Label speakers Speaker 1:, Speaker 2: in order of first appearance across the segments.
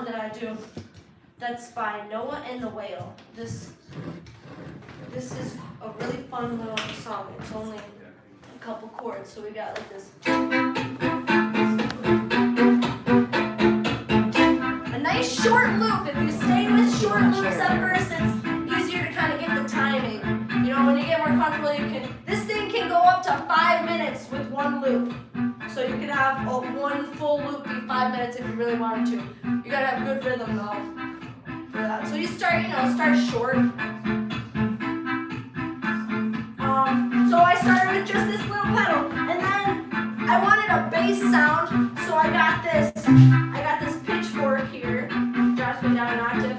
Speaker 1: one that I do. That's by Noah and the Whale. This is a really fun little song. It's only a couple chords, so we got like this. A nice short loop. If you stay with short loops at first, it's easier to kind of get the timing. You know, when you get more comfortable, this thing can go up to 5 minutes with one loop. So you can have one full loop be 5 minutes if you really wanted to. You gotta have good rhythm though for that. So you start short. So I started with just this little pedal, and then I wanted a bass sound, so I got this pitchfork here. Drops me down an octave.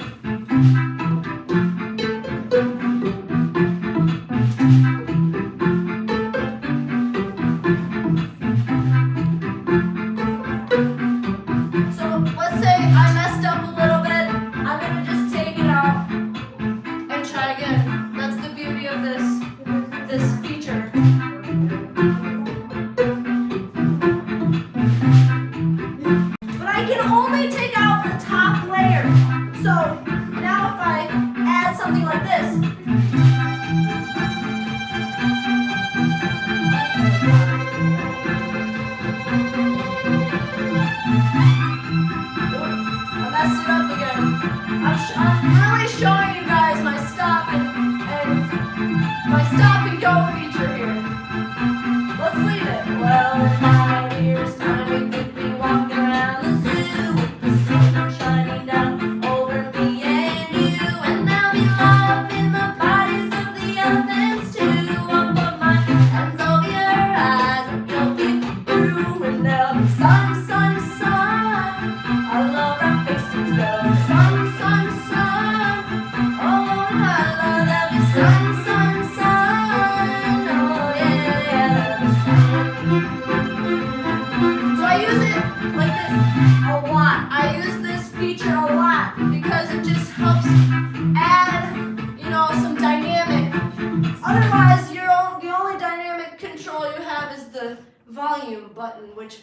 Speaker 1: Button, which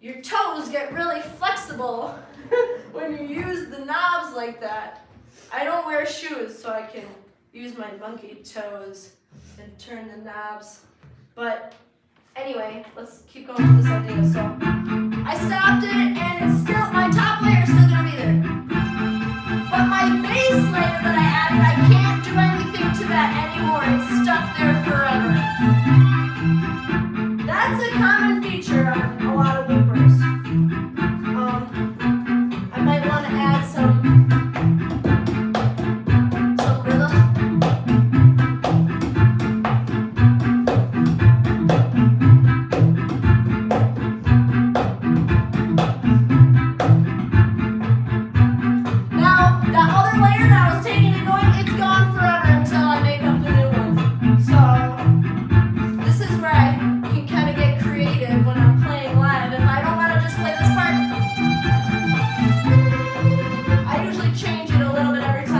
Speaker 1: your toes get really flexible when you use the knobs like that. I don't wear shoes, so I can use my monkey toes and turn the knobs. But anyway, let's keep going with this idea. So I stopped it, and it's still, my top layer is still gonna be there. But my base layer that I added, I can't do anything to that anymore. It's stuck there forever. That's a common feature on a lot of loopers. I might want to add some rhythm. Now, that other layer that I was taking and going, it's gone forever until I make up the new one. So, this is where I can kind of get creative when I'm playing live. If I don't want to just play this part, I usually change it a little bit every time.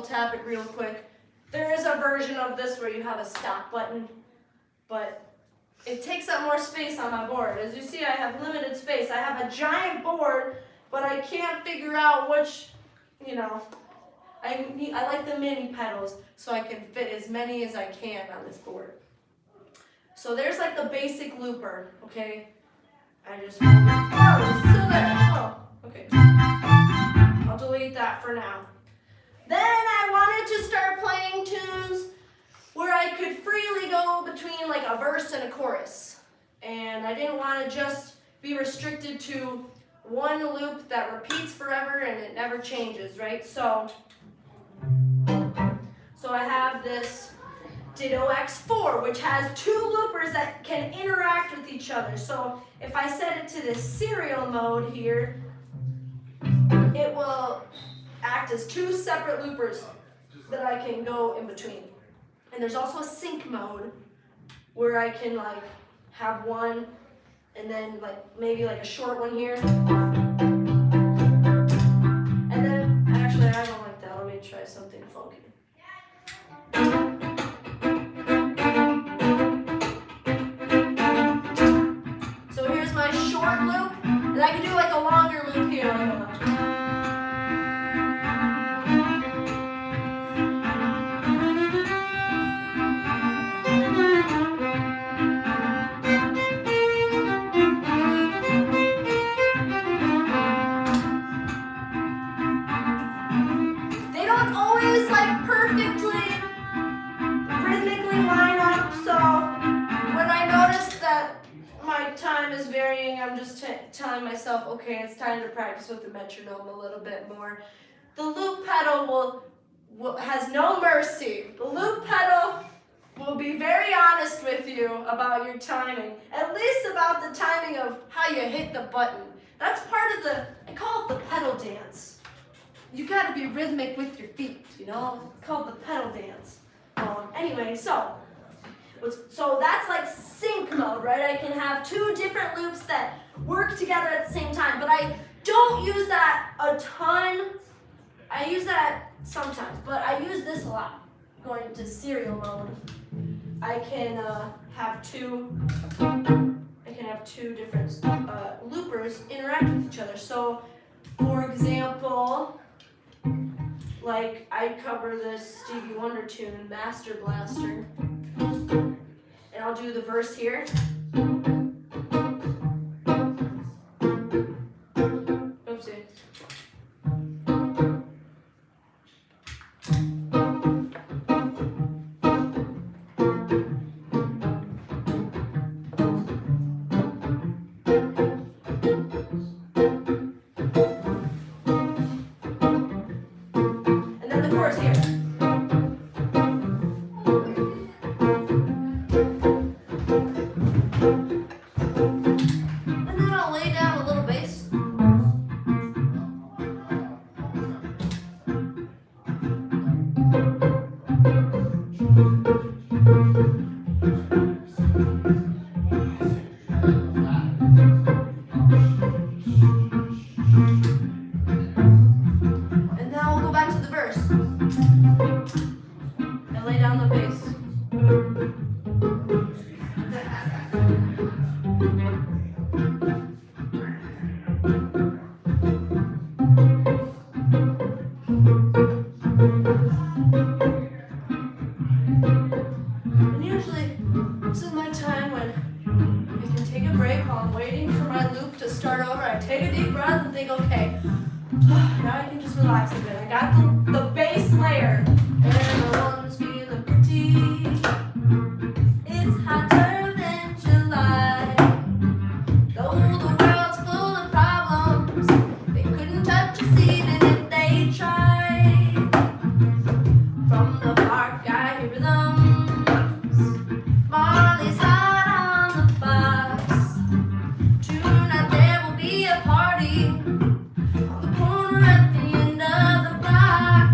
Speaker 1: Tap it real quick. There is a version of this where you have a stop button, but it takes up more space on my board. As you see, I have limited space. I have a giant board, but I can't figure out which, I like the mini pedals so I can fit as many as I can on this board. So there's like the basic looper, okay? I just, oh, it's still there. Oh, okay. I'll delete that for now. Then I wanted to start playing tunes where I could freely go between like a verse and a chorus. And I didn't want to just be restricted to one loop that repeats forever and it never changes, right? So I have this Ditto X4, which has two loopers that can interact with each other. So if I set it to this serial mode here, it will act as two separate loopers that I can go in between. And there's also a sync mode where I can like have one and then like maybe like a short one here. And then actually I don't like that. Let me try something funky. So here's my short loop, and I can do like a longer loop here. I'm just telling myself, okay, it's time to practice with the metronome a little bit more. The loop pedal has no mercy. The loop pedal will be very honest with you about your timing, at least about the timing of how you hit the button. That's part of I call it the pedal dance. You gotta be rhythmic with your feet, you know? It's called the pedal dance. Anyway, so that's like sync mode, right? I can have two different loops that work together at the same time, but I don't use that a ton. I use that sometimes, but I use this a lot. Going to serial mode, I can have two different loopers interact with each other. So, for example, like I cover this Stevie Wonder tune, Master Blaster. And I'll do the verse here. Oopsie. And then the chorus here. Now I can just relax a bit. I got the bass layer. Everyone's feeling pretty. It's hotter than July. Though the world's full of problems, they couldn't touch us even if they tried. From the park I hear rhythms. Marley's hot on the box. Tonight there will be a party. At the end of the block,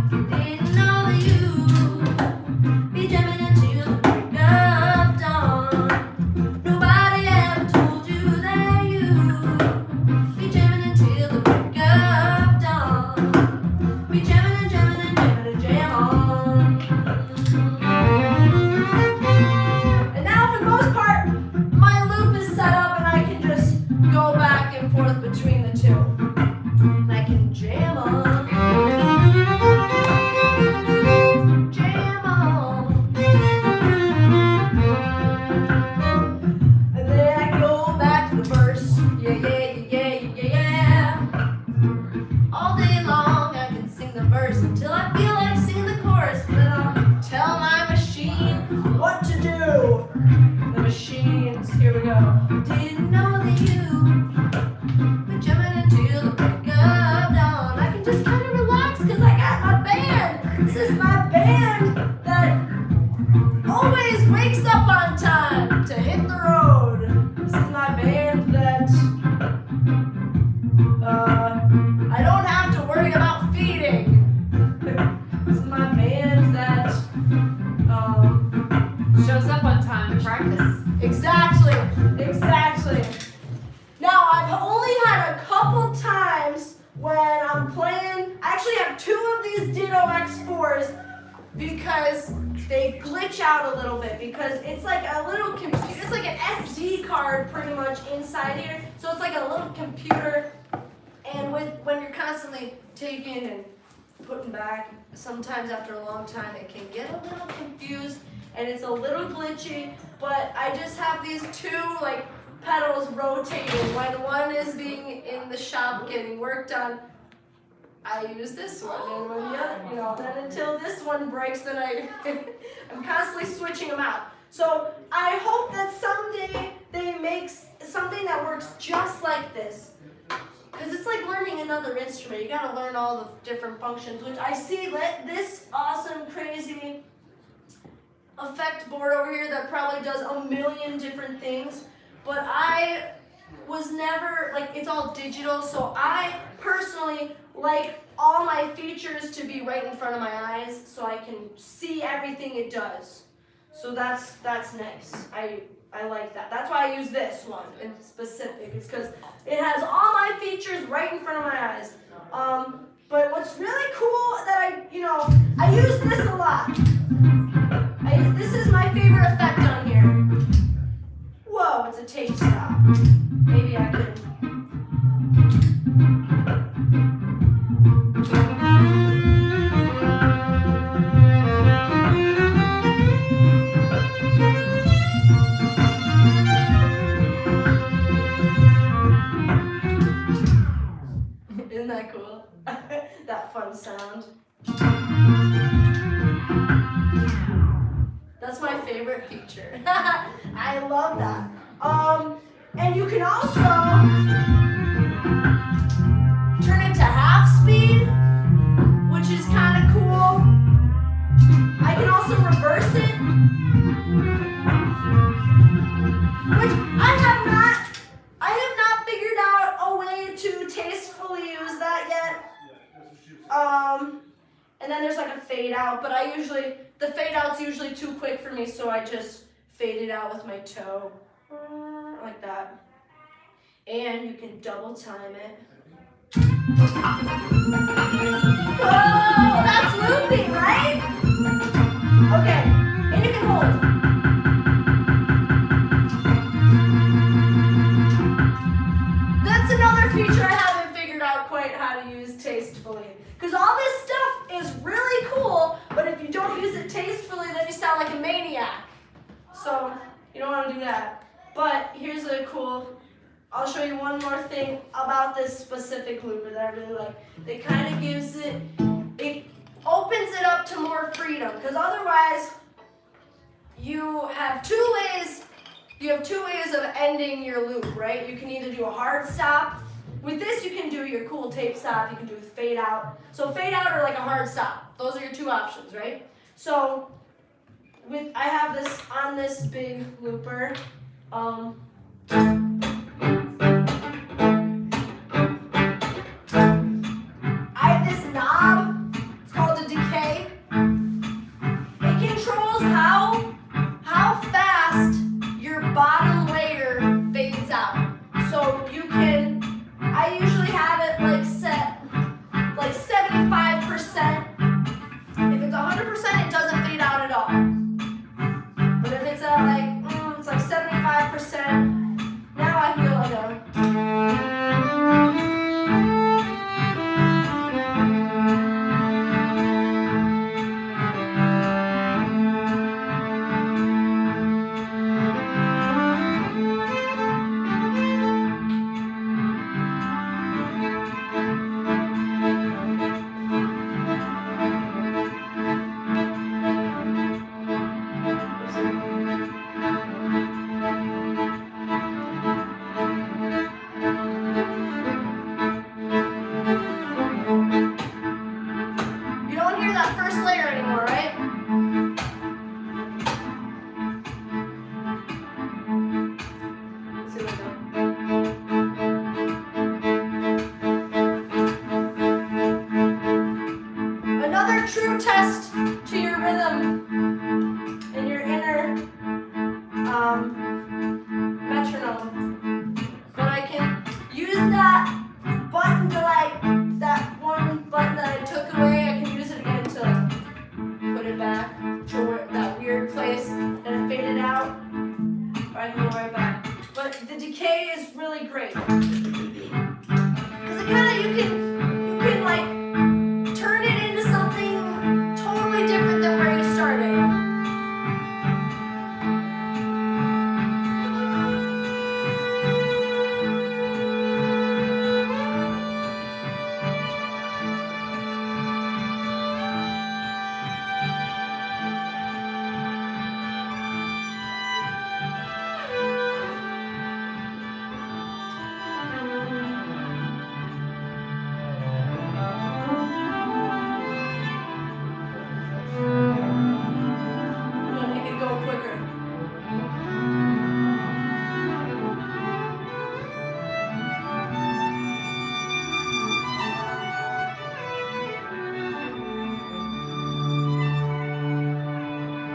Speaker 1: because they glitch out a little bit because it's like a little computer, it's like an SD card pretty much inside here. So it's like a little computer, and when you're constantly taking and putting back, sometimes after a long time it can get a little confused and it's a little glitchy, but I just have these two like pedals rotating. When one is being in the shop getting work done, I use this one, and when the other, then until this one breaks, then I'm constantly switching them out. So I hope that someday they make something that works just like this, because it's like learning another instrument. You gotta learn all the different functions, which I see this awesome, crazy effect board over here that probably does a million different things, but I was never, like, it's all digital, so I personally like all my features to be right in front of my eyes so I can see everything it does. So that's nice. I like that. That's why I use this one in specific. It's because it has all my features right in front of my eyes. But what's really cool that I use this a lot. This is my favorite effect on here. Whoa, it's a tape stop. Maybe I could. Isn't that cool? That fun sound. That's my favorite feature. I love that. And you can also turn it to half speed, which is kind of cool. I can also reverse it, which I have not figured out a way to tastefully use that yet. And then there's like a fade out, but the fade out's usually too quick for me, so I just fade it out with my toe, like that. And you can double time it. Whoa, that's looping, right? Okay, and you can hold. That's another feature I haven't figured out quite how to use tastefully. Because all this stuff is really cool, but if you don't use it tastefully, then you sound like a maniac. So you don't want to do that. But here's a cool, I'll show you one more thing about this specific looper that I really like. It kind of gives it opens it up to more freedom. Because otherwise, you have two ways of ending your loop, right? You can either do a hard stop. With this, you can do your cool tape stop. You can do fade out. So fade out or like a hard stop. Those are your two options, right? So I have this on this big looper. I have this knob. It's called a decay. It controls how fast your bottom layer fades out. So you can. I usually have it like set like 75%. If it's 100%, it doesn't fade out at all. But if it's at it's like 75%, now I feel like a. back to that weird place and fade it out, or I can go right back. But the decay is really great because it kind of you can like turn it into something totally different than where you started.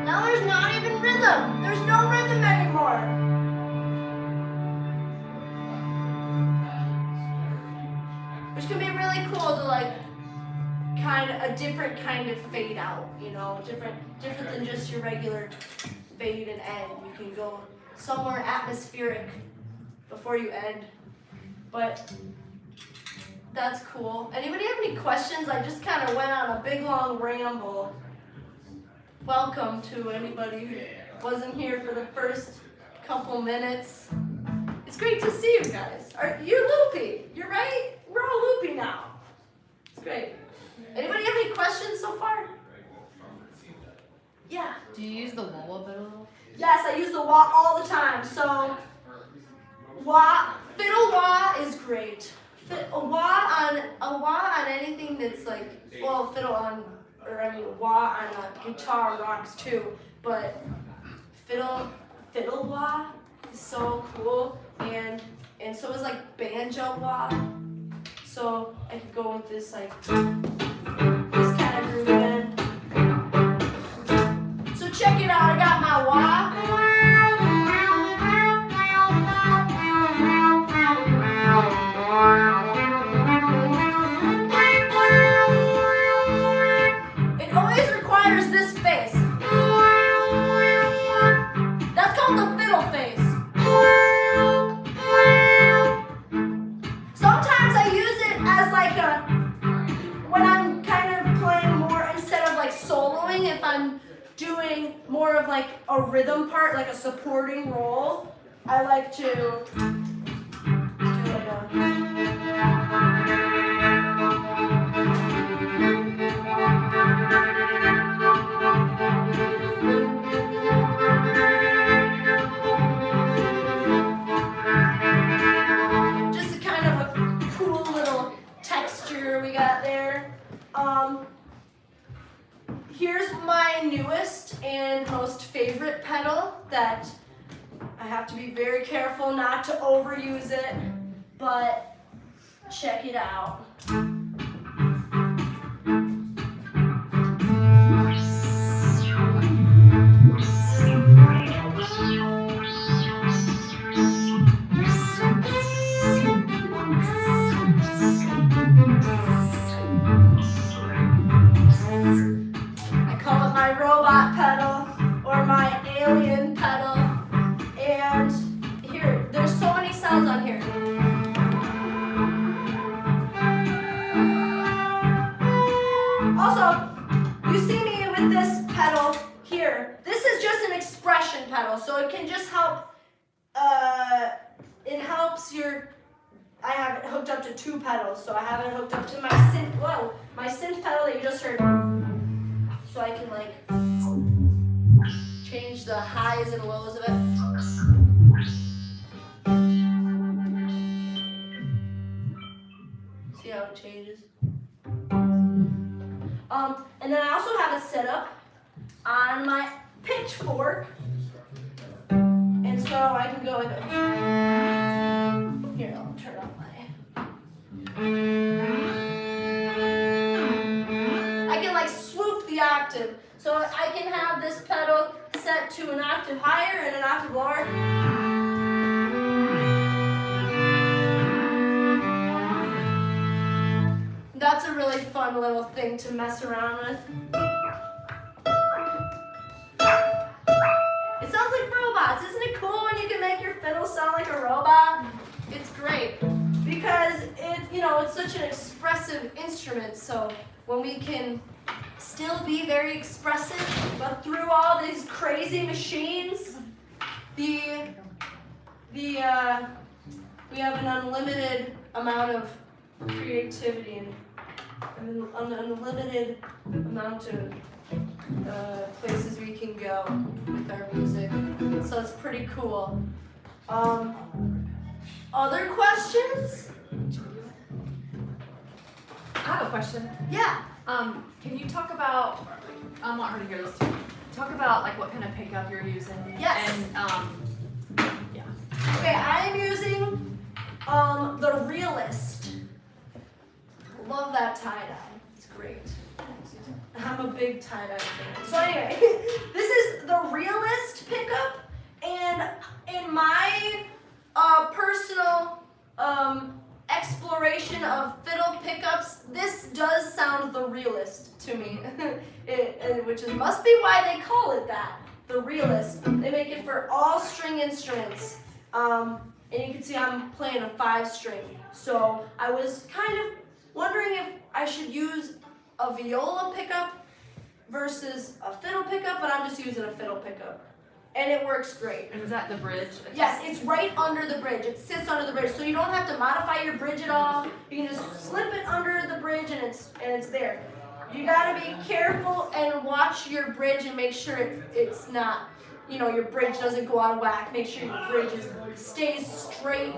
Speaker 1: Now there's not even rhythm. There's no rhythm anymore. Which can be really cool to like a different kind of fade out, you know, different than just your regular fade and end. You can go somewhere atmospheric before you end. But that's cool. Anybody have any questions? I just kind of went on a big long ramble. Welcome to anybody who wasn't here for the first couple minutes. It's great to see you guys. You're loopy. You're right. We're all loopy now. It's great. Anybody have any questions so far? Yeah.
Speaker 2: Do you use the wah-wah pedal?
Speaker 1: Yes, I use the wah all the time. So fiddle wah is great. A wah on anything that's like, well, wah on a guitar rocks too, but fiddle wah is so cool, and so is like banjo wah. So I could go with this like this kind of groove again. So check it out. I got my wah. This face. That's called the fiddle face. Sometimes I use it as like when I'm kind of playing more instead of like soloing, if I'm doing more of like a rhythm part, like a supporting role, I like to do like a we got there. Here's my newest and most favorite pedal that I have to be very careful not to overuse it, but check it out. My robot pedal or my alien pedal, and here there's so many sounds on here. Also, you see me with this pedal here. This is just an expression pedal, so it can just help. It helps your. I have it hooked up to two pedals, so I have it hooked up to my synth. Whoa, my synth pedal that you just heard. So I can like change the highs and lows of it. See how it changes? And then I also have it set up on my pitchfork. And so I can go with it. Here, I'll turn off I can like swoop the octave. So I can have this pedal set to an octave higher and an octave lower. That's a really fun little thing to mess around with. sound like a robot, it's great because it's such an expressive instrument. So when we can still be very expressive, but through all these crazy machines, we have an unlimited amount of creativity and an unlimited amount of places we can go with our music. So it's pretty cool. Other questions?
Speaker 2: I have a question.
Speaker 1: Yeah.
Speaker 2: Can you talk about? I want her to hear this too. Talk about like what kind of pickup you're using.
Speaker 1: Yes.
Speaker 2: And yeah.
Speaker 1: Okay, I am using the Realist. Love that tie-dye. It's great. I'm a big tie-dye fan. So anyway, this is the Realist pickup, and in my personal exploration of fiddle pickups, this does sound the realest to me, must be why they call it that, the Realist. They make it for all string instruments, and you can see I'm playing a 5-string. So I was kind of wondering if I should use a viola pickup versus a fiddle pickup, but I'm just using a fiddle pickup. And it works great.
Speaker 2: And is that the bridge?
Speaker 1: Yes, it's right under the bridge. It sits under the bridge, so you don't have to modify your bridge at all. You can just slip it under the bridge, and it's there. You gotta be careful and watch your bridge and make sure it's not, your bridge doesn't go out of whack. Make sure your bridge stays straight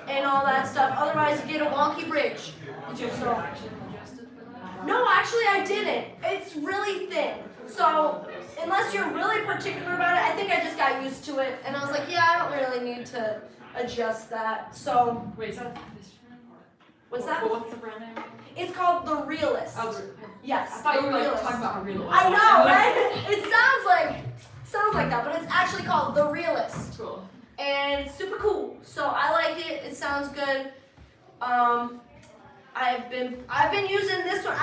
Speaker 1: and all that stuff. Otherwise, you get a wonky bridge.
Speaker 2: Did you actually adjust it for that?
Speaker 1: No, actually, I didn't. It's really thin. So unless you're really particular about it, I think I just got used to it, and I was like, yeah, I don't really need to adjust that. So
Speaker 2: Wait, is that a instrument?
Speaker 1: what's that?
Speaker 2: What's the brand name?
Speaker 1: It's called the Realist.
Speaker 2: Oh,
Speaker 1: Yes,
Speaker 2: I thought
Speaker 1: the
Speaker 2: you were like
Speaker 1: Realist.
Speaker 2: talking about a realist.
Speaker 1: I know, right? It sounds like that, but it's actually called the Realist,
Speaker 2: Cool.
Speaker 1: and it's super cool. So I like it. It sounds good. I've been using this one.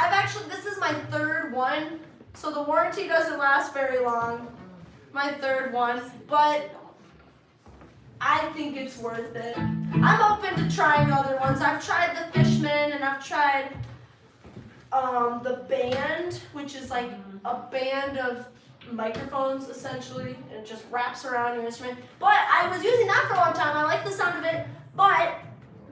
Speaker 1: This is my 3rd one. So the warranty doesn't last very long, my 3rd one, but I think it's worth it. I'm open to trying other ones. I've tried the Fishman, and I've tried the Band, which is like a band of microphones essentially, and it just wraps around your instrument. But I was using that for a long time. I like the sound of it, but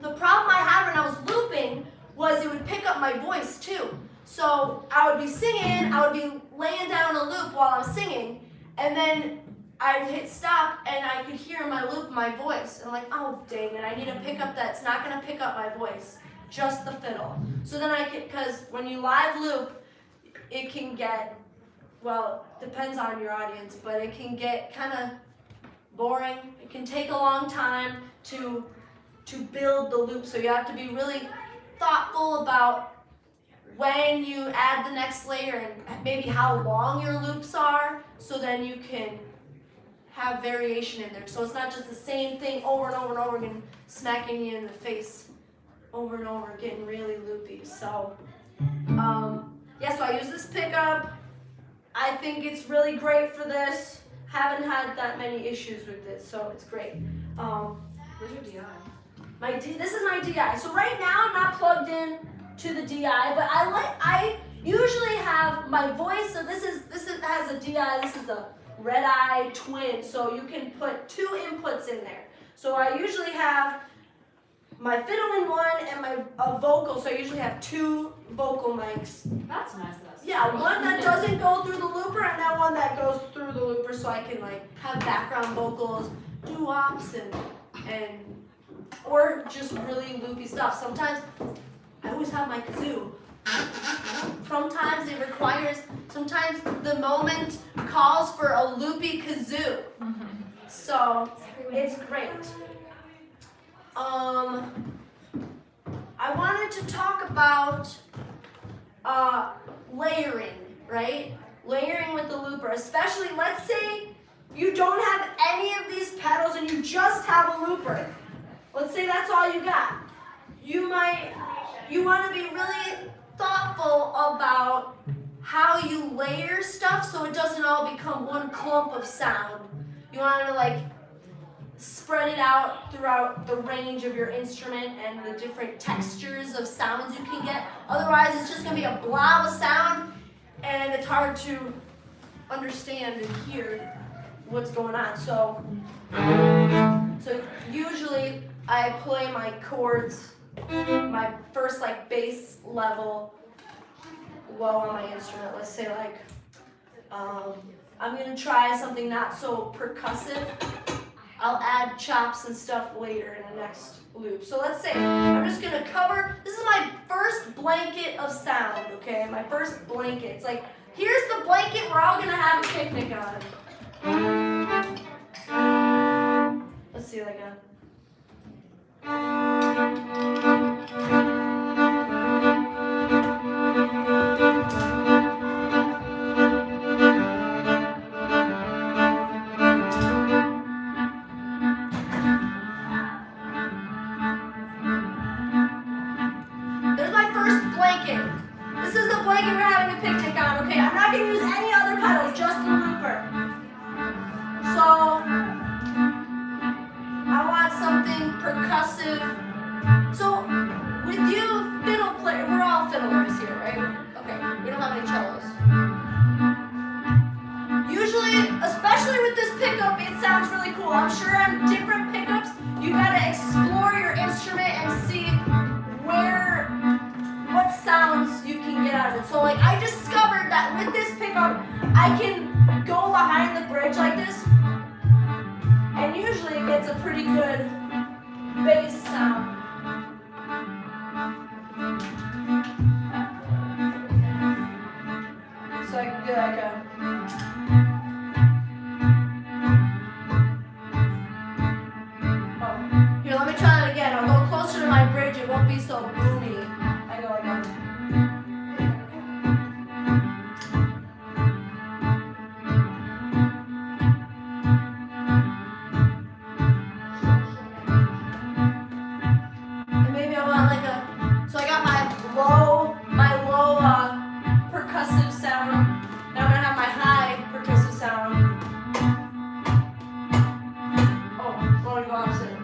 Speaker 1: the problem I had when I was looping was it would pick up my voice too. So I would be singing, I would be laying down a loop while I'm singing, and then I'd hit stop and I could hear in my loop my voice. And I'm like, oh dang it, I need a pickup that's not gonna pick up my voice, just the fiddle. So then because when you live loop, it can get, well, depends on your audience, but it can get kind of boring. It can take a long time to build the loop, so you have to be really thoughtful about when you add the next layer and maybe how long your loops are, so then you can have variation in there. So it's not just the same thing over and over and over again, smacking you in the face over and over, getting really loopy. So, yeah, so I use this pickup. I think it's really great for this. Haven't had that many issues with it, so it's great.
Speaker 2: Where's your DI?
Speaker 1: This is my DI. So right now I'm not plugged in to the DI, but I usually have my voice. So this has a DI. This is a Red Eye Twin. So you can put 2 inputs in there. So I usually have my fiddle in one and my vocal. So I usually have 2 vocal mics.
Speaker 2: That's nice.
Speaker 1: Yeah, one that doesn't go through the looper and then one that goes through the looper, so I can like have background vocals, doo-wops, and or just really loopy stuff. Sometimes I always have my kazoo. Sometimes the moment calls for a loopy kazoo. So it's great. I wanted to talk about layering, right? Layering with the looper, especially let's say you don't have any of these pedals and you just have a looper. Let's say that's all you got. You want to be really thoughtful about how you layer stuff so it doesn't all become one clump of sound. You want to like spread it out throughout the range of your instrument and the different textures of sounds you can get. Otherwise, it's just going to be a blob of sound, and it's hard to understand and hear what's going on. So usually I play my chords, my first like bass level low on my instrument. Let's say like, I'm gonna try something not so percussive. I'll add chops and stuff later in the next loop. So let's say I'm just gonna cover, this is my first blanket of sound, okay? My first blanket. It's like, here's the blanket we're all gonna have a picnic on. Let's see what I got. There's my first blanket. This is the blanket we're having a picnic on, okay? I'm not gonna use any other pedals, just the looper. So, I want something percussive. So, with you fiddle player, we're all fiddlers here, right? Okay, we don't have any cellos. Usually, especially with this pickup, it sounds really cool. I'm sure on different pickups, you gotta explore your instrument and see what sounds you can get out of it. So like, I discovered that with this pickup, I can go behind the bridge like this, and usually it gets a pretty good bass sound. So I can do like a... Oh, here, let me try that again. I'll go closer to my bridge, it won't be so boomy. I go like that. And maybe I want like a, so I got my low percussive sound. Now I'm gonna have my high percussive sound. Oh, I want to go opposite.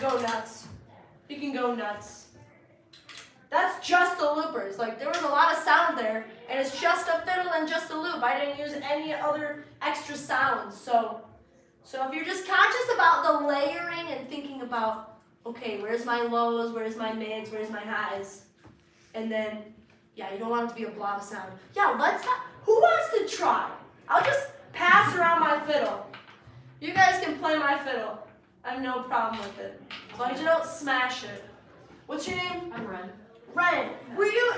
Speaker 1: go nuts. You can go nuts. That's just the loopers. Like, there was a lot of sound there, and it's just a fiddle and just a loop. I didn't use any other extra sounds. So if you're just conscious about the layering and thinking about, okay, where's my lows, where's my mids, where's my highs, and then, yeah, you don't want it to be a blob of sound. Yeah, who wants to try? I'll just pass around my fiddle. You guys can play my fiddle. I have no problem with it. As long as you don't smash it. What's your name?
Speaker 2: I'm Ren.
Speaker 1: Ren. Were you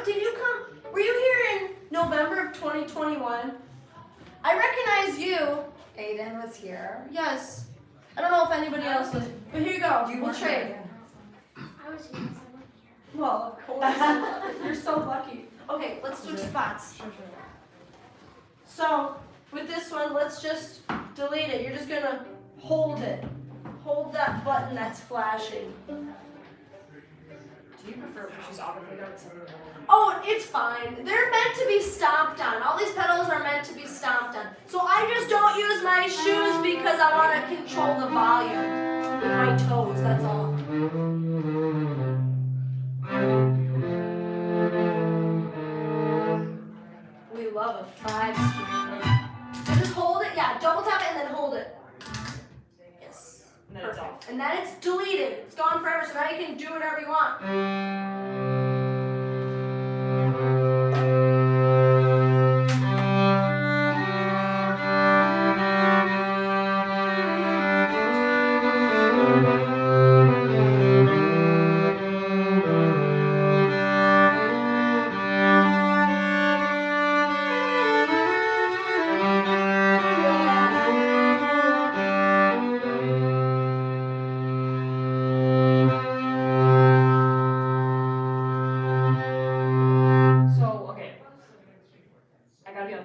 Speaker 1: here in November of 2021? I recognize you.
Speaker 3: Aiden was here.
Speaker 1: Yes. I don't know if anybody else was, but here you go. We'll trade.
Speaker 4: I was here.
Speaker 1: Well, of course. You're so lucky. Okay, let's switch spots.
Speaker 2: Sure.
Speaker 1: So, with this one, let's just delete it. You're just gonna hold it. Hold that button that's flashing.
Speaker 2: Do you prefer pushes off of the notes?
Speaker 1: Oh, it's fine. They're meant to be stomped on. All these pedals are meant to be stomped on. So I just don't use my shoes because I want to control the volume with my toes, that's all. We love a 5-string. So just hold it, yeah, double tap it and then hold it. Yes.
Speaker 2: And then it's off.
Speaker 1: And then it's deleted. It's gone forever, so now you can do whatever you want.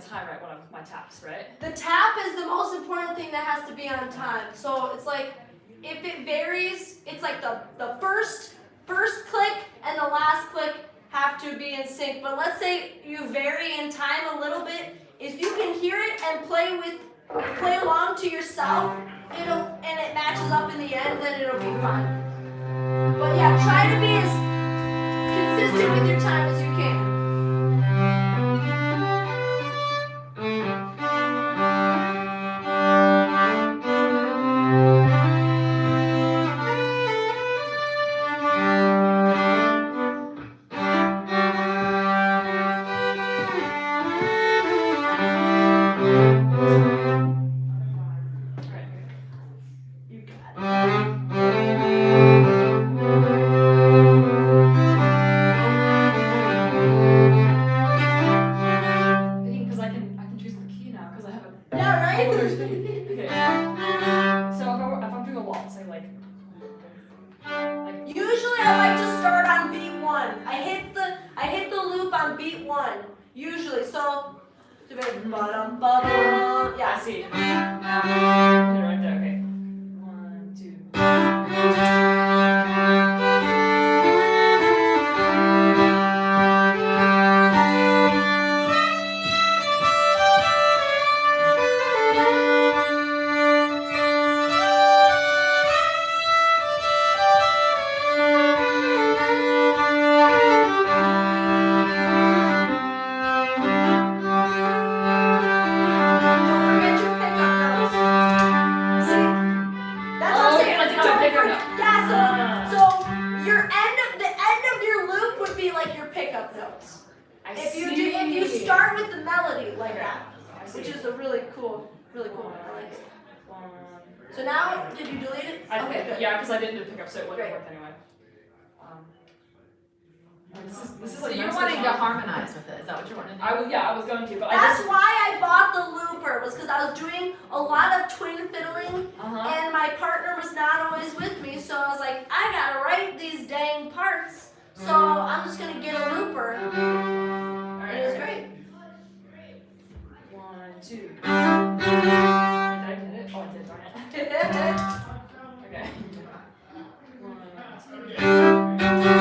Speaker 2: Time right when I'm with my taps, right?
Speaker 1: The tap is the most important thing that has to be on time. So it's like, if it varies, it's like the first click and the last click have to be in sync. But let's say you vary in time a little bit. If you can hear it and play along to yourself, and it matches up in the end, then it'll be fine. But yeah, try to be as consistent with your time as you can. Usually I like to start on beat 1. I hit the loop on beat 1. Usually, so yeah.
Speaker 2: I see. Right there, okay. 1, 2.
Speaker 1: Which is a really cool one. I like it.
Speaker 2: 1.
Speaker 1: So now, did you delete it? Okay, good.
Speaker 2: Yeah, because I didn't do pickup, so it wouldn't
Speaker 1: Great.
Speaker 2: work anyway. This is like
Speaker 3: So you're wanting to harmonize with it, is that what you're wanting to do?
Speaker 2: I was going to, but
Speaker 1: That's why I bought the looper, was because I was doing a lot of twin fiddling, and my partner was not always with me, so I was like, I gotta write these dang parts, so I'm just gonna get a looper.
Speaker 2: Alright,
Speaker 1: It was great.
Speaker 2: 1, 2. Did I hit it? Oh, I did, darn it. Okay. 1, 2.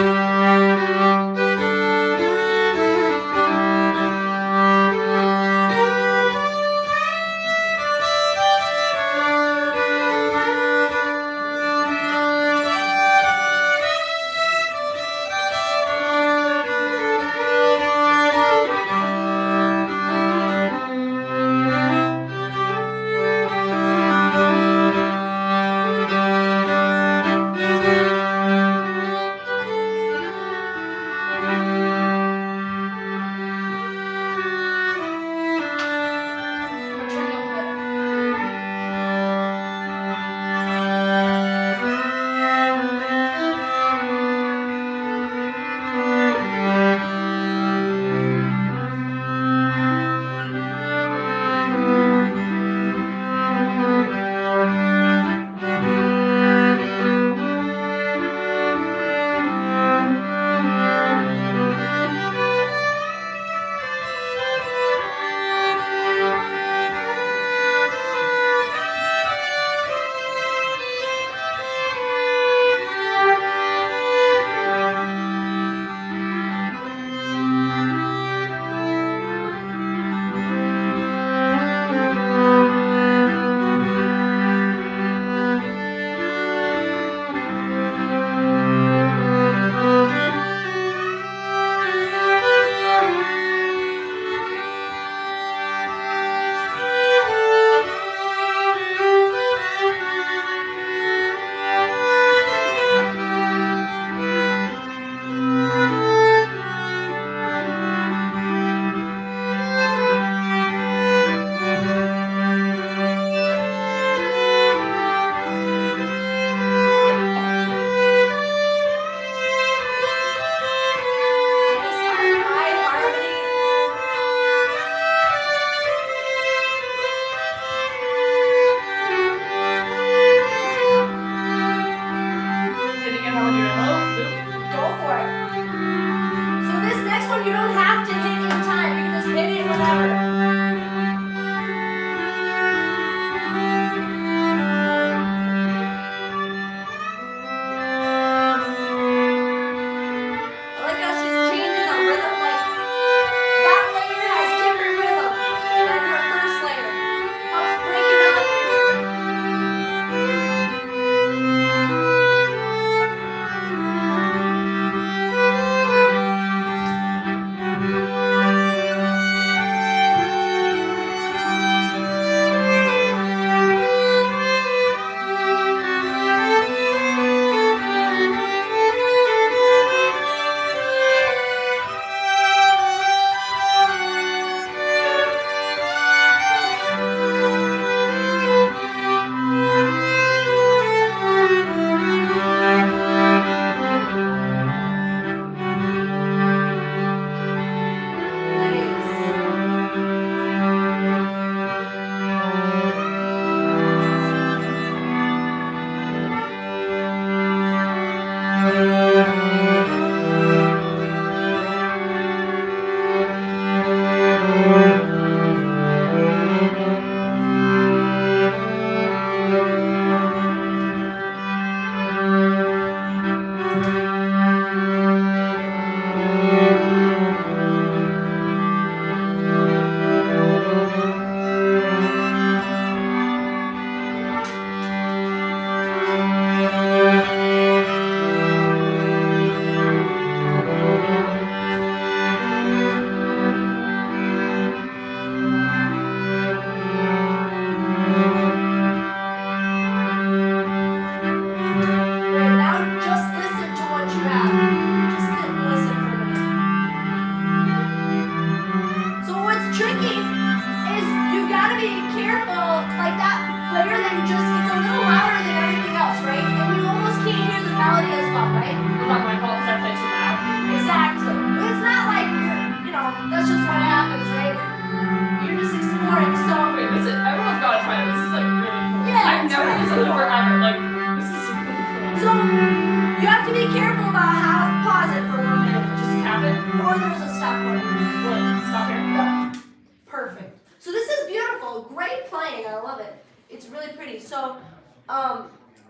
Speaker 1: So you have to be careful about how, pause it for 1 minute.
Speaker 2: Just tap it.
Speaker 1: Or there's a stop button.
Speaker 2: What? Stop here.
Speaker 1: Yep. Perfect. So this is beautiful. Great playing. I love it. It's really pretty. So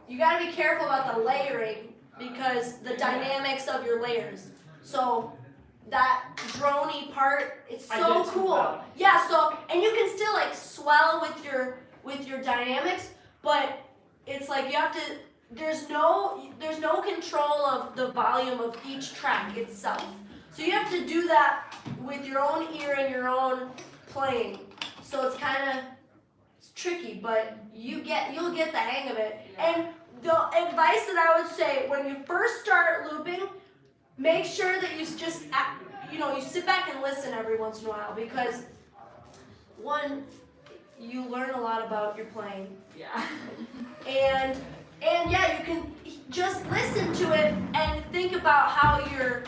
Speaker 1: you got to be careful about the layering because the dynamics of your layers. So that droney part, it's so cool.
Speaker 2: Well.
Speaker 1: Yeah, so and you can still like swell with your dynamics, but it's like you have to there's no control of the volume of each track itself. So you have to do that with your own ear and your own playing. So it's kind of tricky, but you'll get the hang of it. And the advice that I would say when you first start looping, make sure that you just you sit back and listen every once in a while because one, you learn a lot about your playing.
Speaker 2: Yeah.
Speaker 1: And yeah, you can just listen to it and think about how you're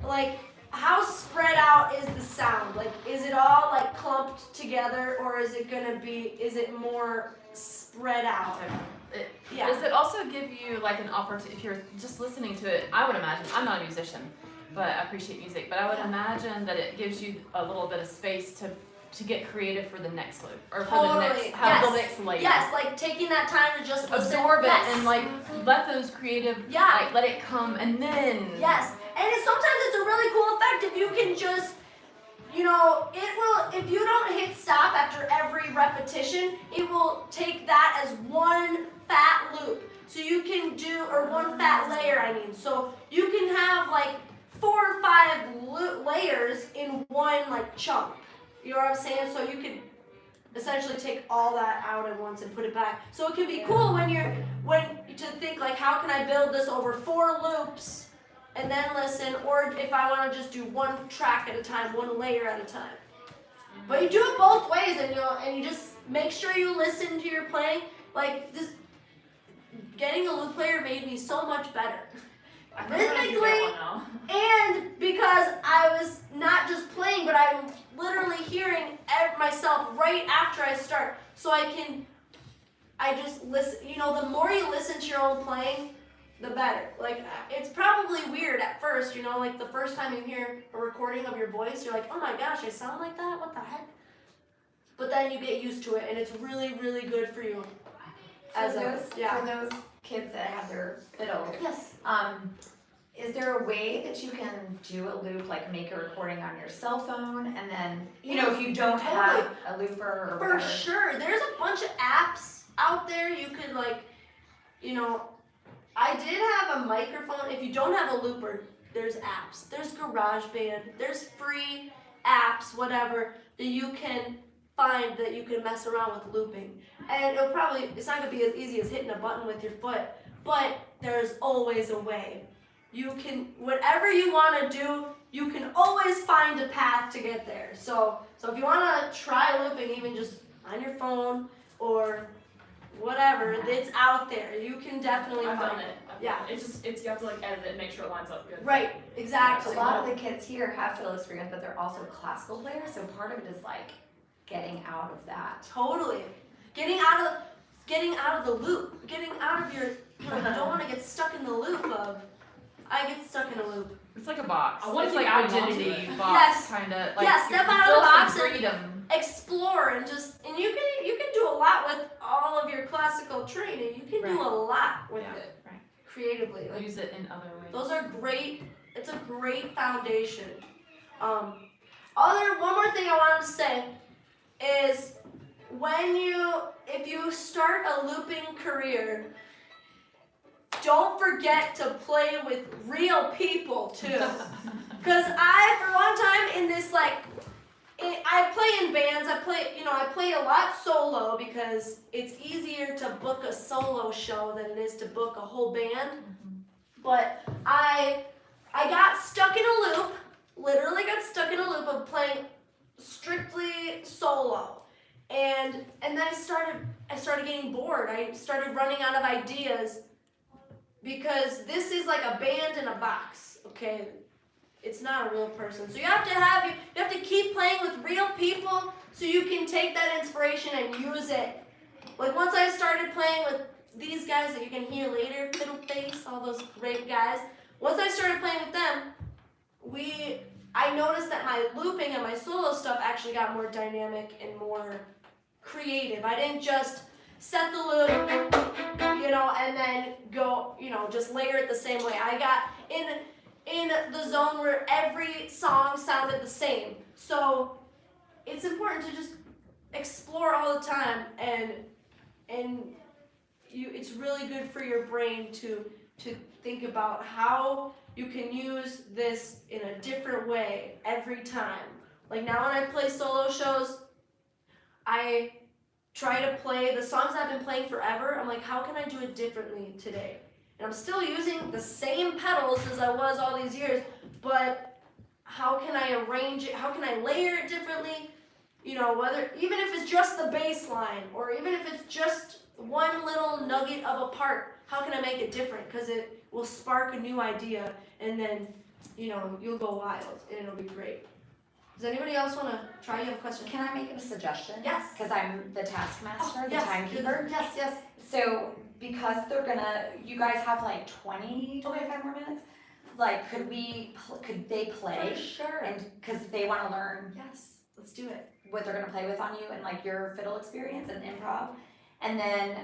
Speaker 1: like how spread out is the sound? Like is it all like clumped together or is it more spread out? Yeah.
Speaker 2: Does it also give you like an opportunity, if you're just listening to it, I would imagine, I'm not a musician, but I appreciate music, but I would imagine that it gives you a little bit of space to get creative for the next loop, or for the next layer.
Speaker 1: Yes, like taking that time to just listen.
Speaker 2: Absorb it and like let those creative, like let it come and then.
Speaker 1: Yes, and sometimes it's a really cool effect if you can just, it will, if you don't hit stop after every repetition, it will take that as one fat loop. So you can do, or one fat layer, I mean. So you can have like 4 or 5 layers in one like chunk. You know what I'm saying? So you can essentially take all that out at once and put it back. So it can be cool when to think like, how can I build this over 4 loops and then listen, or if I want to just do one track at a time, one layer at a time. But you do it both ways, and you just make sure you listen to your playing. Like this, getting a loop player made me so much better. Rhythmically, and because I was not just playing, but I'm literally hearing myself right after I start. So I just listen, the more you listen to your own playing, the better. Like, it's probably weird at first, like the first time you hear a recording of your voice, you're like, oh my gosh, I sound like that? What the heck? But then you get used to it, and it's really, really good for you.
Speaker 3: For those kids that have their fiddles,
Speaker 1: Yes.
Speaker 3: is there a way that you can do a loop, like make a recording on your cell phone, and then, if you don't have a looper or whatever?
Speaker 1: For sure. There's a bunch of apps out there. You could I did have a microphone. If you don't have a looper, there's apps. There's GarageBand. There's free apps, whatever, that you can find that you can mess around with looping. And it's not going to be as easy as hitting a button with your foot, but there's always a way. You can, whatever you want to do, you can always find a path to get there. So if you want to try looping, even just on your phone or whatever, it's out there. You can definitely
Speaker 2: I've
Speaker 1: find
Speaker 2: done it.
Speaker 1: Yeah.
Speaker 2: It's you have to like edit it and make sure it lines up good.
Speaker 1: Right, exactly.
Speaker 3: A lot of the kids here have fiddle experience, but they're also classical players, so part of it is like getting out of that.
Speaker 1: Totally. Getting out of the loop. Getting out of your, you don't want to get stuck in the loop of, I get stuck in a loop.
Speaker 2: It's like a box.
Speaker 5: I want
Speaker 2: It's
Speaker 5: to
Speaker 2: like
Speaker 5: belong to
Speaker 2: rigidity
Speaker 5: it.
Speaker 2: box,
Speaker 1: Yes.
Speaker 2: kind of. Like
Speaker 1: Yeah, step
Speaker 2: you
Speaker 1: out of the
Speaker 2: feel some
Speaker 1: box and
Speaker 2: freedom.
Speaker 1: Explore and you can do a lot with all of your classical training. You can do a lot with it creatively. Like,
Speaker 2: Use it in other ways.
Speaker 1: those are great. It's a great foundation. One more thing I wanted to say is if you start a looping career, don't forget to play with real people too. Cause for one time in this I play in bands. I play a lot solo because it's easier to book a solo show than it is to book a whole band. But I got stuck in a loop. Literally got stuck in a loop of playing strictly solo, and then I started getting bored. I started running out of ideas because this is like a band in a box. Okay. It's not a real person. So you have to keep playing with real people so you can take that inspiration and use it. Like once I started playing with these guys that you can hear later, Fiddle Face, all those great guys. Once I started playing with them, I noticed that my looping and my solo stuff actually got more dynamic and more creative. I didn't just set the loop, and then go, just layer it the same way. I got in the zone where every song sounded the same. So it's important to just explore all the time, and it's really good for your brain to think about how you can use this in a different way every time. Like now when I play solo shows, I try to play the songs I've been playing forever. I'm like, how can I do it differently today? And I'm still using the same pedals as I was all these years, but how can I arrange it? How can I layer it differently? Whether, even if it's just the bass line, or even if it's just one little nugget of a part, how can I make it different? Because it will spark a new idea, and then, you'll go wild, and it'll be great. Does anybody else want to try? You have a question?
Speaker 3: Can I make a suggestion?
Speaker 1: Yes.
Speaker 3: Because I'm the taskmaster, the
Speaker 1: Yes,
Speaker 3: timekeeper.
Speaker 1: Yes.
Speaker 3: So because you guys have like 20, 25 more minutes, like could they play?
Speaker 1: For sure.
Speaker 3: And because they want to learn
Speaker 1: Yes, let's do it.
Speaker 3: what they're gonna play with on you and like your fiddle experience and improv. And then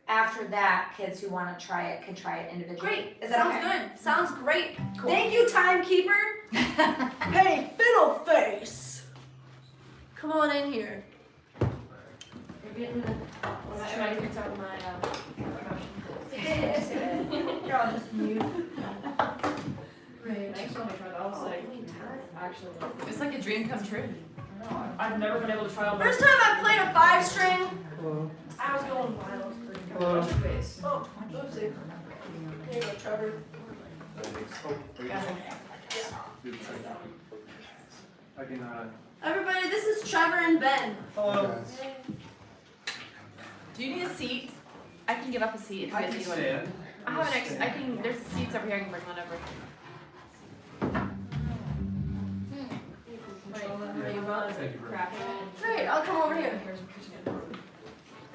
Speaker 3: after that, kids who want to try it could try it individually.
Speaker 1: Great.
Speaker 3: Is that
Speaker 1: Sounds
Speaker 3: okay?
Speaker 1: good. Sounds great.
Speaker 3: Cool.
Speaker 1: Thank you, timekeeper. Hey, Fiddle Face. Come on in here. You're getting the.
Speaker 2: Should I fix out my
Speaker 1: You're all just mute. Great.
Speaker 2: Thanks for letting me try that. I was like, actually, it's like a dream come true. I've never been able to try all
Speaker 1: First time I played a 5-string,
Speaker 5: Hello.
Speaker 1: I was going wild.
Speaker 5: Hello.
Speaker 1: Oh, oopsie. Here you go, Trevor.
Speaker 5: I can,
Speaker 1: Everybody, this is Trevor and Ben.
Speaker 5: hello.
Speaker 2: Do you need a seat? I can give up a seat if you
Speaker 5: I
Speaker 2: guys
Speaker 5: can
Speaker 2: need one.
Speaker 5: stand.
Speaker 2: I have an extra, there's seats over here, I can bring one over.
Speaker 5: Thank you very much.
Speaker 1: Great, I'll come over here.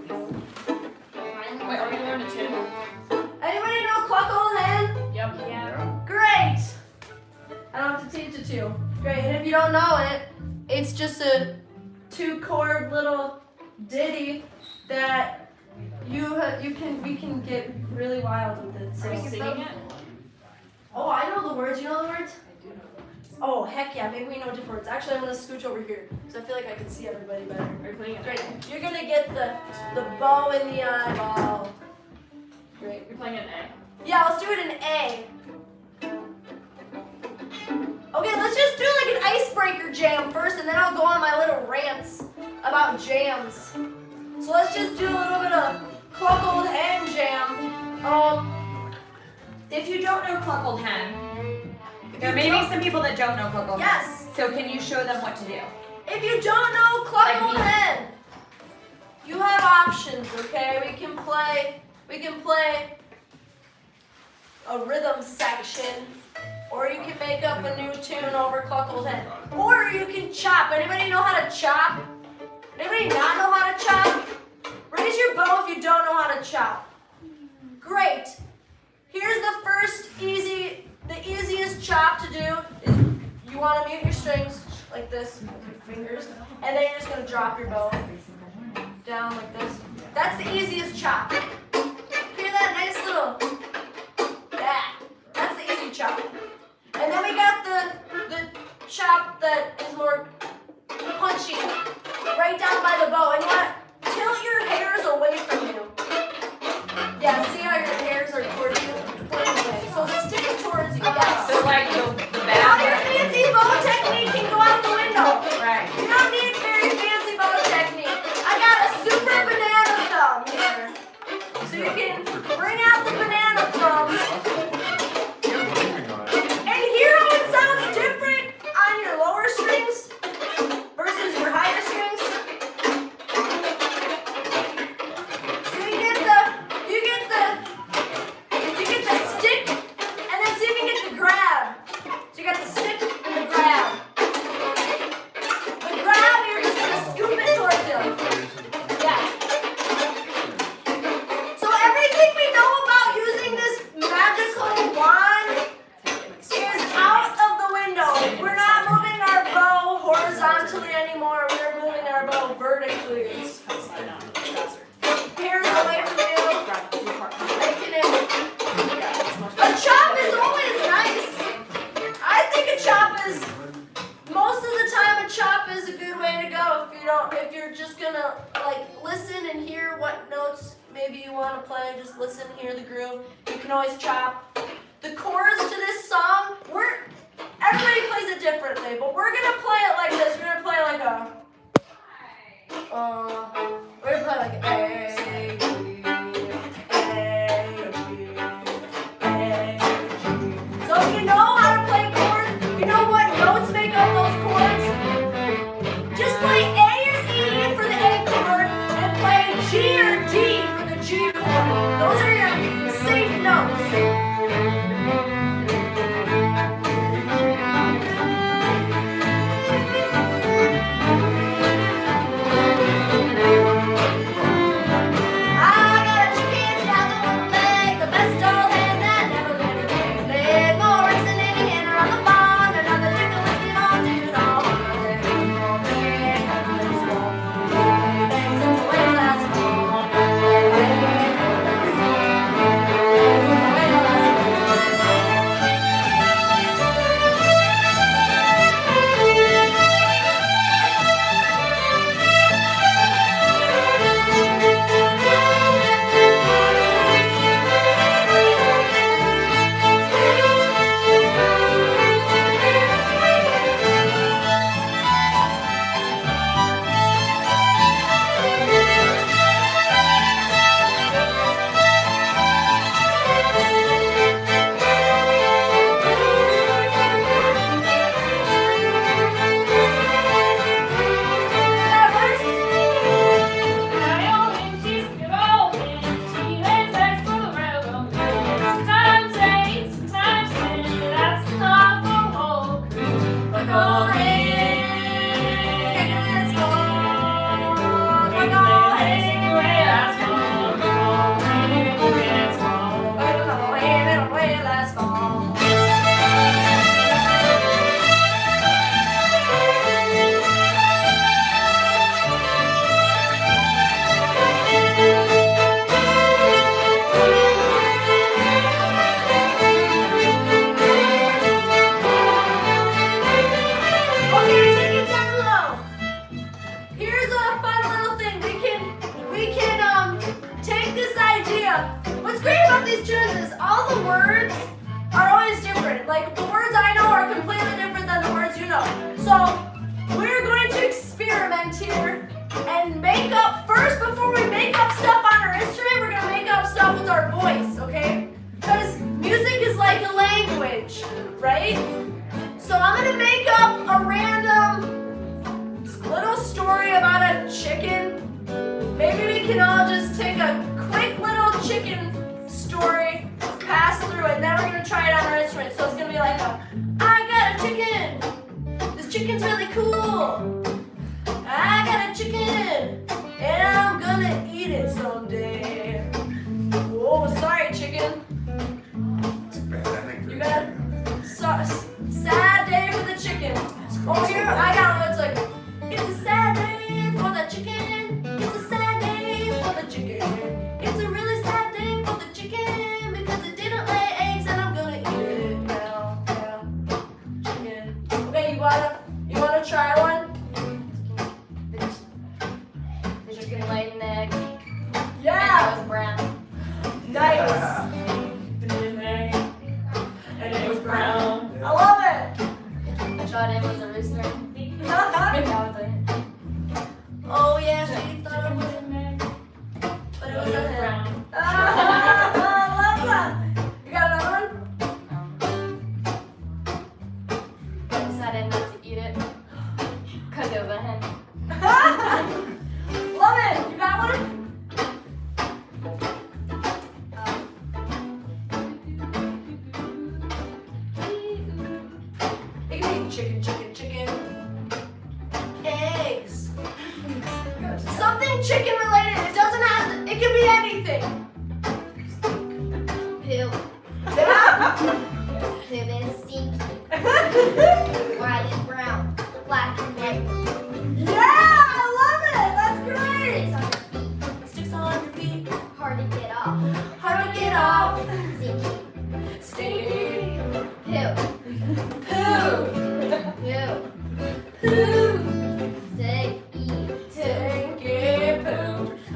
Speaker 2: Wait, are we gonna learn a tune?
Speaker 1: Anybody know Cluck Old Hen?
Speaker 2: Yep.
Speaker 5: Yeah.
Speaker 1: Great! I don't have to teach it to you. Great, and if you don't know it, it's just a 2-chord little ditty that we can get really wild with it. So
Speaker 2: Are you singing it?
Speaker 1: Oh, I know the words. You know the words? Oh, heck yeah, maybe we know different words. Actually, I'm gonna scooch over here because I feel like I can see everybody better.
Speaker 2: Are you playing it?
Speaker 1: Great. You're gonna get the bow in the eyeball. Great.
Speaker 2: You're playing it in A.
Speaker 1: Yeah, let's do it in A. Okay, let's just do like an icebreaker jam first, and then I'll go on my little rants about jams. So let's just do a little bit of Cluck Old Hen jam.
Speaker 3: If you don't know Cluck Old Hen, there may be some people that don't know Cluck Old Hen.
Speaker 1: Yes.
Speaker 3: So can you show them what to do?
Speaker 1: If you don't know Cluck
Speaker 3: Like
Speaker 1: Old
Speaker 3: me.
Speaker 1: Hen, you have options, okay? We can play a rhythm section, or you can make up a new tune over Cluck Old Hen, or you can chop. Anybody know how to chop? Anybody not know how to chop? Raise your bow if you don't know how to chop. Great. Here's the first the easiest chop to do is you want to mute your strings like this with your fingers, and then you're just going to drop your bow down like this. That's the easiest chop. Hear that nice little, yeah, that's the easy chop. And then we got the chop that is more punchy, right down by the bow, and you want to tilt your hairs away from you. Yeah, see how your hairs are towards you? So stick it towards you, yes.
Speaker 2: So like the
Speaker 1: Now your
Speaker 2: back.
Speaker 1: fancy bow technique can go out the window.
Speaker 3: Right.
Speaker 1: You don't need very fancy bow technique. I got a super banana thumb here. So you can bring out the banana thumb. And hear how it sounds different on your lower strings versus your higher strings. So you get the stick, and then see if you can get the grab. So you got the stick and the grab. The grab, you're just gonna scoop it towards you. Yeah. just listen, hear the groove. You can always chop. The chorus to this song, everybody plays it differently, but we're gonna play it like this. We're gonna play like A, G, A, G, A, G. So if you know how to play chords, you know what notes make up those chords, just play A or E for the A chord and play G or D for the G chord. Those are your safe notes.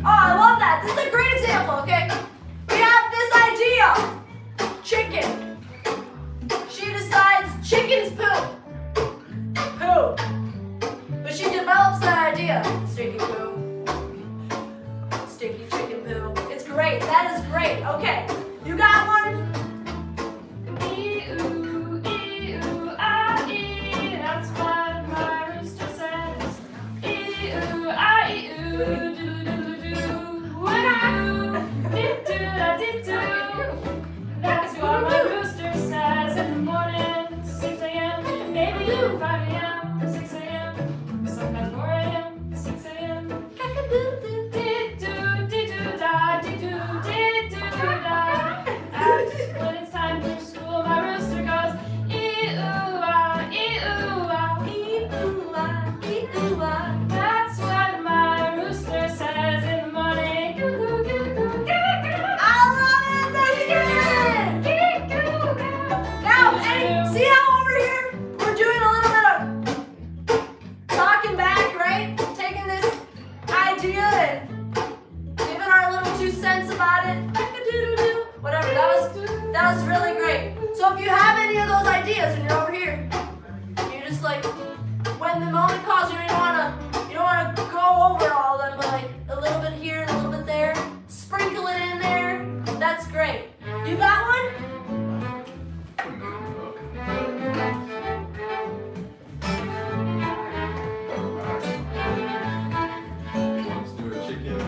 Speaker 1: Oh, I love that. This is a great example, okay? We
Speaker 6: That's what my rooster says in the morning, 6 a.m. Maybe 5 a.m., 6 a.m. Sometimes 4 a.m., 6 a.m. Dee-doo, dee-doo-da, dee-doo, dee-doo-da. When it's time for school, my rooster goes ee-oo-ah, ee-oo-ah, ee-oo-ah, ee-oo-ah. That's what my rooster says in the morning. Goo-goo-goo-goo, goo-goo.
Speaker 1: I love it. That's good. Now, see how over here we're doing a little bit of talking back, right? Taking this idea and giving our little 2 cents about it. Whatever. That was really great. So if you have any of those ideas and you're over here, you're just like, when the moment calls, you don't wanna go over all of them, but like a little bit here and a little bit there, sprinkle it in there. That's great. You got one?
Speaker 7: Once knew a chicken,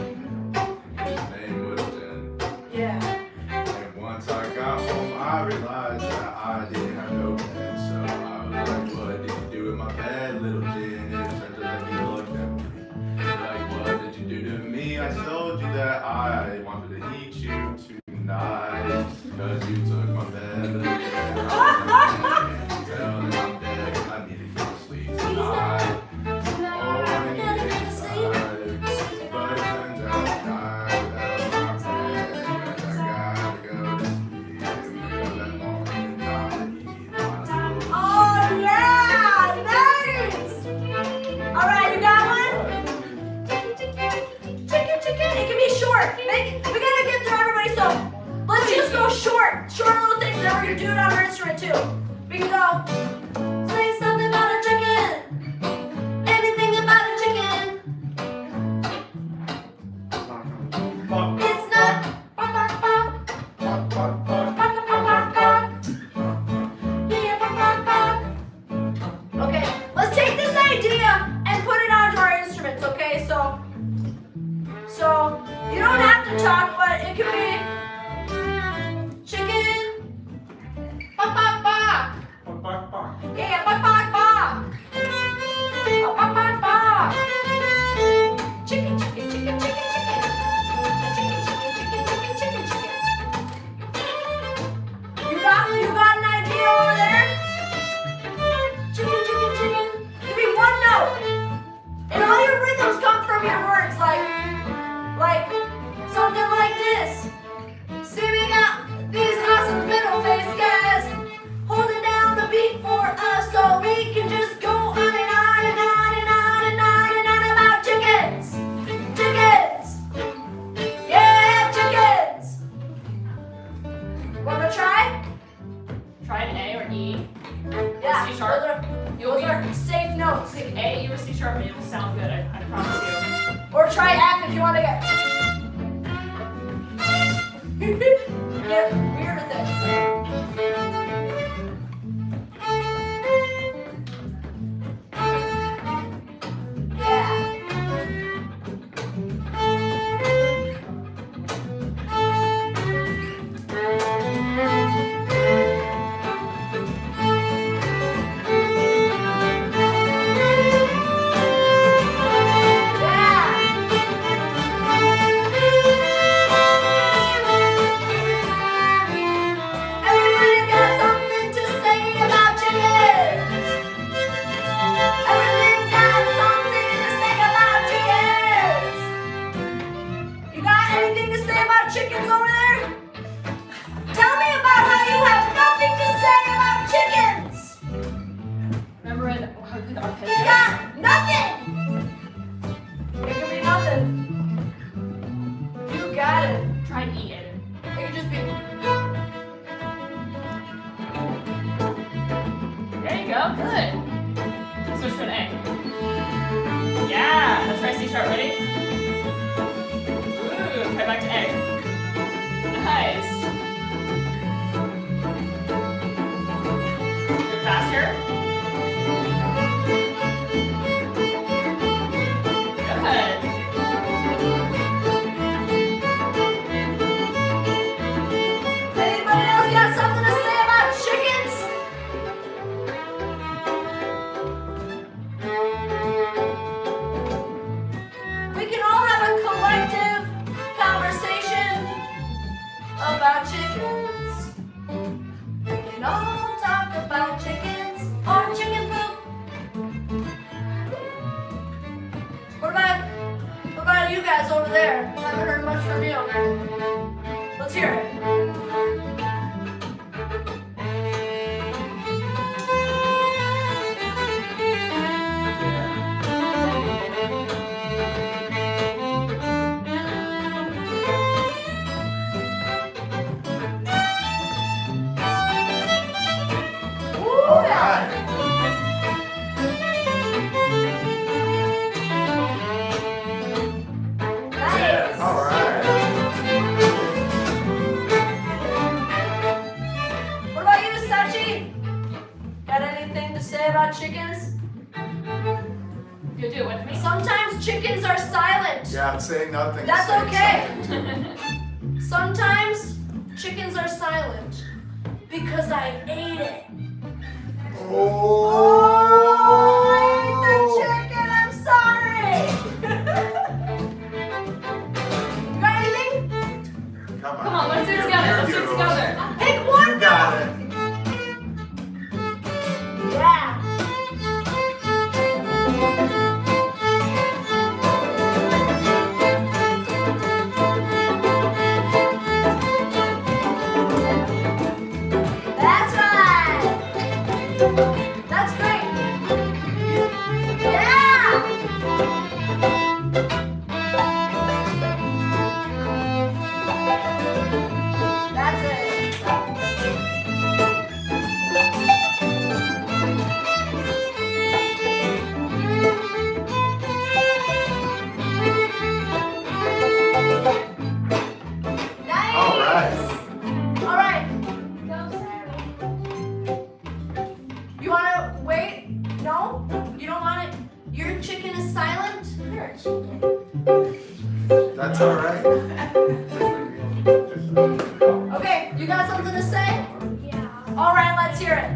Speaker 7: his name was Jen.
Speaker 1: Yeah.
Speaker 7: And once I got home, I realized that I didn't have no pen. So I was like, what did you do with my pen, little Jen? And it turns out that you looked at me. Like, what did you do to me? I told you that I wanted to eat you tonight. Cause you took my pen, little Jen. Tell me I'm dead, I need to go to sleep tonight. Oh, I need to get excited. But it turns out I died without my pen. Cause I gotta go to sleep. Because I'm morning time to eat my little
Speaker 1: Oh yeah, nice. All right, you got one? Chicken. It can be short. We gotta get through everybody, so let's just go short little things, and then we're gonna do it on our instrument too. We can go. Say something about a chicken. Anything about a chicken. It's not. Yeah, okay, let's take this idea and put it onto our instruments, okay? So you don't have to talk, but it could be chicken. Bak bak bak. Yeah, bak bak bak. Bak bak bak. Chicken. You got an idea over there? Chicken. Give me one note. And all your rhythms come from your words, like something like this. See, we got these awesome fiddle face guys holding down the beat for us, so we can just go on and on and on and on and on and on about chickens. Yeah, chickens. Wanna try?
Speaker 2: Try an A or E.
Speaker 1: Yeah.
Speaker 2: C sharp.
Speaker 1: Those are safe notes.
Speaker 2: Pick A, you or C sharp, and it will sound good. I promise you.
Speaker 1: Or try F if you want to get. Get weird with it. Yeah. Everybody got something to say about chickens. Everybody got something to say about chickens. You got anything to say about chickens over there? Tell me about how you have nothing to say about chickens.
Speaker 2: Remember in
Speaker 1: You
Speaker 2: arpeggio?
Speaker 1: got nothing. It could be nothing. You got it.
Speaker 2: Try an E, Aiden.
Speaker 1: It could just be.
Speaker 2: There you go. Good. Switch to an A. Yeah. Let's try C sharp. Ready? Ooh. Try back to A. Nice. Faster. Good.
Speaker 1: about chickens. We can all talk about chickens or chicken poop. What about you guys over there? Haven't heard much from you. Let's hear it.
Speaker 7: All right.
Speaker 1: Nice.
Speaker 7: All right.
Speaker 1: What about you, Sachi? Got anything to say about chickens?
Speaker 6: You do it with me.
Speaker 1: Sometimes chickens are silent.
Speaker 7: Yeah, I'm saying nothing.
Speaker 1: That's
Speaker 7: saying
Speaker 1: okay.
Speaker 7: something.
Speaker 1: Sometimes chickens are silent because I ate it.
Speaker 7: Oh,
Speaker 1: I ate the chicken. I'm sorry. You got anything?
Speaker 7: Come
Speaker 6: Come on, let's do it together. Let's do it together.
Speaker 1: Pick one.
Speaker 7: You got it.
Speaker 1: Yeah. That's right. That's great. Yeah. That's it. Nice.
Speaker 7: All right.
Speaker 1: All right.
Speaker 4: Go, Sarah.
Speaker 1: You wanna wait? No? You don't want it? Your chicken is silent?
Speaker 4: You're a chicken.
Speaker 7: That's all right.
Speaker 1: Okay, you got something to say?
Speaker 4: Yeah.
Speaker 1: All right, let's hear it.